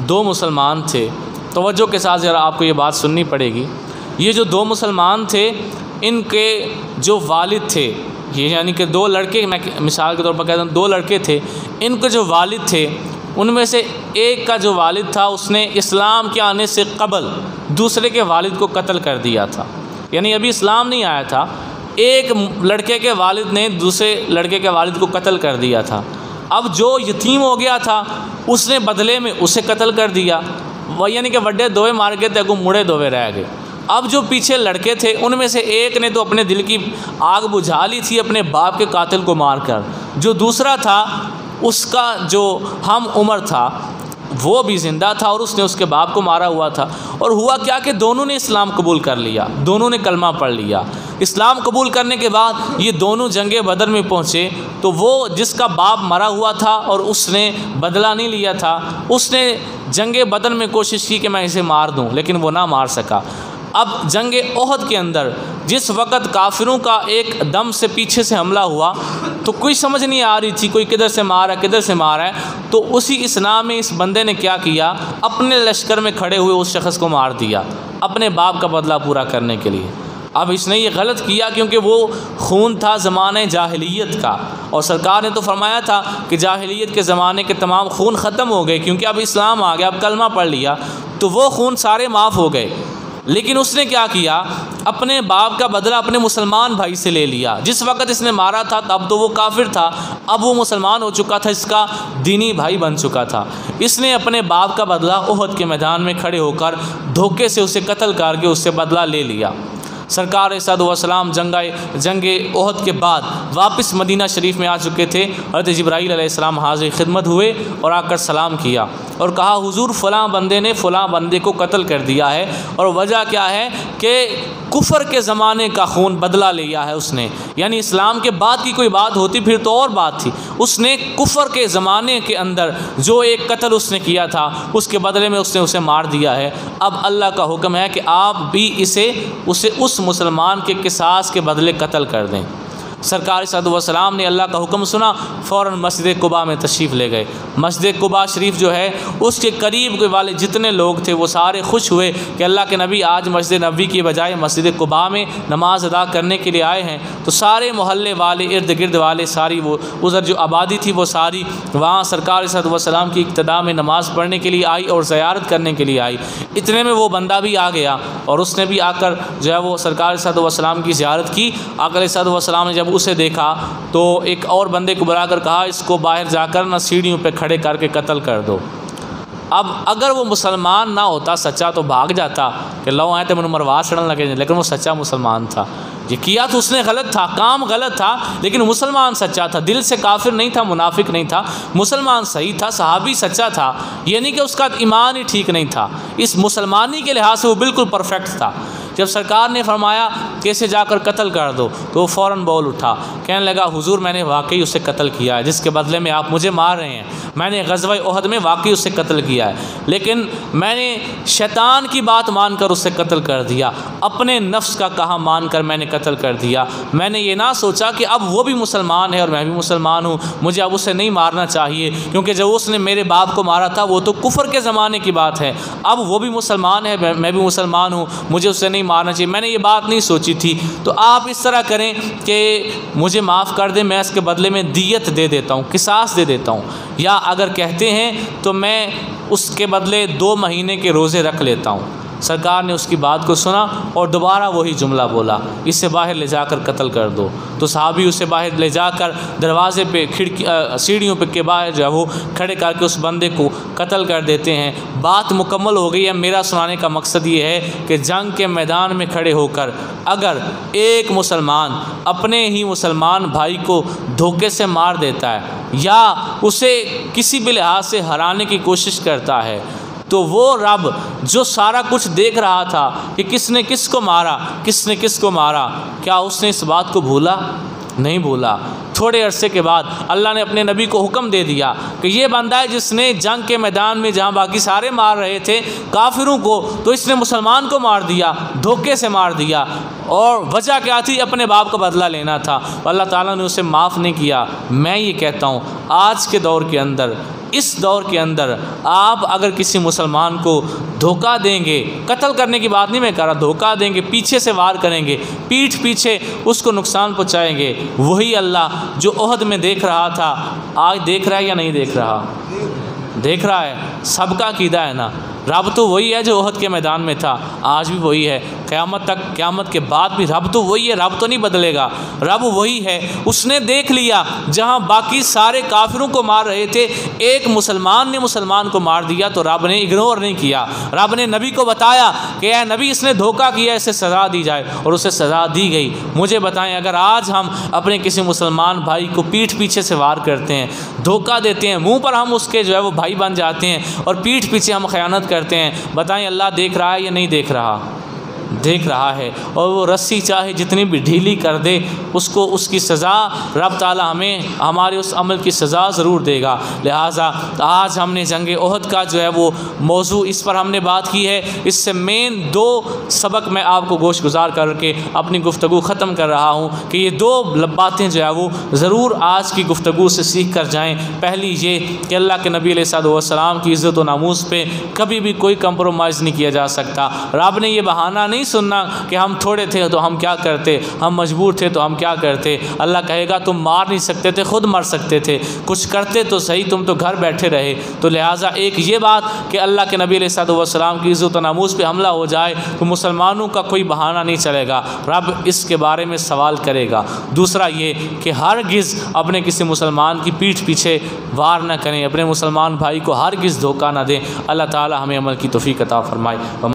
दो मुसलमान थे, तवज्जो के साथ ज़रा आपको ये बात सुननी पड़ेगी। ये जो दो मुसलमान थे, इनके जो वालिद थे, ये यानी कि दो लड़के, मैं मिसाल के तौर पर कहता हूँ, दो लड़के थे, इनके जो वालिद थे उनमें से एक का जो वालिद था उसने इस्लाम के आने से क़बल दूसरे के वालिद को कत्ल कर दिया था। यानी अभी इस्लाम नहीं आया था, एक लड़के के वालिद ने दूसरे लड़के के वालिद को कत्ल कर दिया था। अब जो यतीम हो गया था उसने बदले में उसे कत्ल कर दिया। वह यानी कि वड्डे दोवे मार गए थे, अगू मुड़े दोवे रह गए। अब जो पीछे लड़के थे उनमें से एक ने तो अपने दिल की आग बुझा ली थी अपने बाप के कातिल को मारकर, जो दूसरा था उसका जो हम उम्र था वो भी ज़िंदा था और उसने उसके बाप को मारा हुआ था। और हुआ क्या कि दोनों ने इस्लाम कबूल कर लिया, दोनों ने कलमा पढ़ लिया। इस्लाम कबूल करने के बाद ये दोनों जंगे बदर में पहुँचे, तो वो जिसका बाप मरा हुआ था और उसने बदला नहीं लिया था, उसने जंगे बदर में कोशिश की कि मैं इसे मार दूँ, लेकिन वो ना मार सका। अब जंग ओहद के अंदर जिस वक़्त काफिरों का एक दम से पीछे से हमला हुआ तो कोई समझ नहीं आ रही थी कोई किधर से मारा किधर से मारा है, तो उसी इस्लाम में इस बंदे ने क्या किया, अपने लश्कर में खड़े हुए उस शख्स को मार दिया अपने बाप का बदला पूरा करने के लिए। अब इसने ये गलत किया क्योंकि वो खून था ज़माने जाहिलियत का, और सरकार ने तो फरमाया था कि जाहिलियत के ज़माने के तमाम खून ख़त्म हो गए क्योंकि अब इस्लाम आ गया, अब कलमा पढ़ लिया, तो वो खून सारे माफ़ हो गए। लेकिन उसने क्या किया, अपने बाप का बदला अपने मुसलमान भाई से ले लिया। जिस वक़्त इसने मारा था तब तो वो काफिर था, अब वो मुसलमान हो चुका था, इसका दीनी भाई बन चुका था। इसने अपने बाप का बदला ओहद के मैदान में खड़े होकर धोखे से उसे कत्ल करके उससे बदला ले लिया। सरकार सलाम जंगे ओहद के बाद वापस मदीना शरीफ में आ चुके थे। हज़रत जिब्राईल अलैहिस्सलाम हाज़िर खिदमत हुए और आकर सलाम किया और कहा, हुजूर फ़लाँ बंदे ने फ़लाँ बंदे को कत्ल कर दिया है, और वजह क्या है कि कुफ़र के ज़माने का खून बदला लिया है उसने। यानी इस्लाम के बाद की कोई बात होती फिर तो और बात थी, उसने कुफ़र के ज़माने के अंदर जो एक कत्ल उसने किया था उसके बदले में उसने उसे मार दिया है। अब अल्लाह का हुक्म है कि आप भी उसे उस मुसलमान के किसास के बदले कत्ल कर दें। सरकार सलाम ने अल्लाह का हुक्म सुना, फ़ौरन मस्जिद कुबा में तशरीफ़ ले गए। मस्जिद कुबा शरीफ जो है उसके करीब के वाले जितने लोग थे वो सारे खुश हुए कि अल्लाह के नबी आज मस्जिद नबी की बजाय मस्जिद कुबा में नमाज अदा करने के लिए आए हैं। तो सारे मोहल्ले वाले इर्द गिर्द वाले सारी वो उधर जो आबादी थी वो सारी वहाँ सरकार सलाम की इक्तदा में नमाज़ पढ़ने के लिए आई और ज़ियारत करने के लिए आई। इतने में वो बंदा भी आ गया और उसने भी आकर जो है वो सरकार सलाम की ज़ियारत की। आकर सलाम ने जब उसे देखा तो एक और बंदे को बुलाकर कहा, इसको बाहर जाकर ना सीढ़ियों पे खड़े करके कत्ल कर दो। अब अगर वो मुसलमान ना होता सच्चा तो भाग जाता कि लो आए तो मैंने मरवा छड़न लगे, लेकिन वो सच्चा मुसलमान था। ये किया तो उसने गलत था, काम गलत था, लेकिन मुसलमान सच्चा था, दिल से काफिर नहीं था, मुनाफिक नहीं था, मुसलमान सही था, सहाबी सच्चा था। ये नहीं कि उसका ईमान ही ठीक नहीं था, इस मुसलमानी के लिहाज से वो बिल्कुल परफेक्ट था। जब सरकार ने फरमाया कैसे जाकर कत्ल कर दो तो वो फ़ौरन बोल उठा, कहने लगा, हुजूर मैंने वाकई उससे कत्ल किया है जिसके बदले में आप मुझे मार रहे हैं। मैंने ग़ज़वा ओहद में वाकई उससे कत्ल किया है, लेकिन मैंने शैतान की बात मानकर उससे कत्ल कर दिया, अपने नफ्स का कहा मानकर मैंने कत्ल कर दिया। मैंने ये ना सोचा कि अब वो भी मुसलमान है और मैं भी मुसलमान हूँ, मुझे अब उसे नहीं मारना चाहिए, क्योंकि जब उसने मेरे बाप को मारा था वो तो कुफ़र के ज़माने की बात है, अब वो भी मुसलमान है, मैं भी मुसलमान हूँ, मुझे उससे नहीं मारना चाहिए। मैंने ये बात नहीं सोची थी। तो आप इस तरह करें कि मुझे माफ़ कर दें, मैं इसके बदले में दियत दे देता हूँ, किसास दे देता हूँ, या अगर कहते हैं तो मैं उसके बदले 2 महीने के रोज़े रख लेता हूँ। सरकार ने उसकी बात को सुना और दोबारा वही जुमला बोला, इसे बाहर ले जाकर कत्ल कर दो। तो सहाबी उसे बाहर ले जाकर दरवाज़े पे खिड़की सीढ़ियों पे के बाहर जो है वो खड़े करके उस बंदे को कत्ल कर देते हैं। बात मुकम्मल हो गई है। मेरा सुनाने का मकसद ये है कि जंग के मैदान में खड़े होकर अगर एक मुसलमान अपने ही मुसलमान भाई को धोखे से मार देता है या उसे किसी भी लिहाज से हराने की कोशिश करता है, तो वो रब जो सारा कुछ देख रहा था कि किसने किसको मारा, किसने किसको मारा, क्या उसने इस बात को भूला? नहीं भूला। थोड़े अरसे के बाद अल्लाह ने अपने नबी को हुक्म दे दिया कि ये बंदा है जिसने जंग के मैदान में जहाँ बाकी सारे मार रहे थे काफिरों को, तो इसने मुसलमान को मार दिया, धोखे से मार दिया। और वजह क्या थी? अपने बाप का बदला लेना था। अल्लाह ताला ने उसे माफ़ नहीं किया। मैं ये कहता हूँ आज के दौर के अंदर इस दौर के अंदर आप अगर किसी मुसलमान को धोखा देंगे, कत्ल करने की बात नहीं मैं कर रहा, धोखा देंगे, पीछे से वार करेंगे, पीठ पीछे उसको नुकसान पहुँचाएँगे, वही अल्लाह जो ओहद में देख रहा था आज देख रहा है या नहीं देख रहा? देख रहा है। सबका अकीदा है ना, रब तो वही है जो ओहद के मैदान में था, आज भी वही है, क़यामत तक, क़यामत के बाद भी रब तो वही है, रब तो नहीं बदलेगा, रब वही है। उसने देख लिया जहाँ बाकी सारे काफिरों को मार रहे थे, एक मुसलमान ने मुसलमान को मार दिया तो रब ने इग्नोर नहीं किया, रब ने नबी को बताया कि ऐ नबी इसने धोखा किया, इसे सज़ा दी जाए, और उसे सज़ा दी गई। मुझे बताएं अगर आज हम अपने किसी मुसलमान भाई को पीठ पीछे से वार करते हैं, धोखा देते हैं, मुँह पर हम उसके जो है वो भाई बन जाते हैं और पीठ पीछे हम ख़यानत करते हैं, बताएं अल्लाह देख रहा है या नहीं देख रहा? देख रहा है। और वो रस्सी चाहे जितनी भी ढीली कर दे, उसको उसकी सज़ा रब ताला हमें हमारे उस अमल की सज़ा ज़रूर देगा। लिहाजा आज हमने जंग ओहद का जो है वो मौजू इस पर हमने बात की है। इससे मेन 2 सबक मैं आपको गोश गुजार करके अपनी गुफ्तगू ख़त्म कर रहा हूँ कि ये 2 बातें जो है वो ज़रूर आज की गुफ्तगू से सीख कर जाएँ। पहली ये कि अल्लाह के नबी अलैहिस्सलाम की इज़्ज़त व नामूस पे कभी भी कोई कंप्रोमाइज़ नहीं किया जा सकता। रब ने ये बहाना नहीं सुनना कि हम थोड़े थे तो हम क्या करते, हम मजबूर थे तो हम क्या करते। अल्लाह कहेगा तुम मार नहीं सकते थे, खुद मर सकते थे, कुछ करते तो सही, तुम तो घर बैठे रहे। तो लिहाजा एक ये बात कि अल्लाह के नबी अलैहिस्सलाम की इज़्ज़त व नामूस पे हमला हो जाए तो मुसलमानों का कोई बहाना नहीं चलेगा, रब इसके बारे में सवाल करेगा। दूसरा ये कि हरगिज़ अपने किसी मुसलमान की पीठ पीछे वार न करें, अपने मुसलमान भाई को हरगिज़ धोखा न दें। अल्लाह ताला हमें अमल की तौफीक अता फरमाए।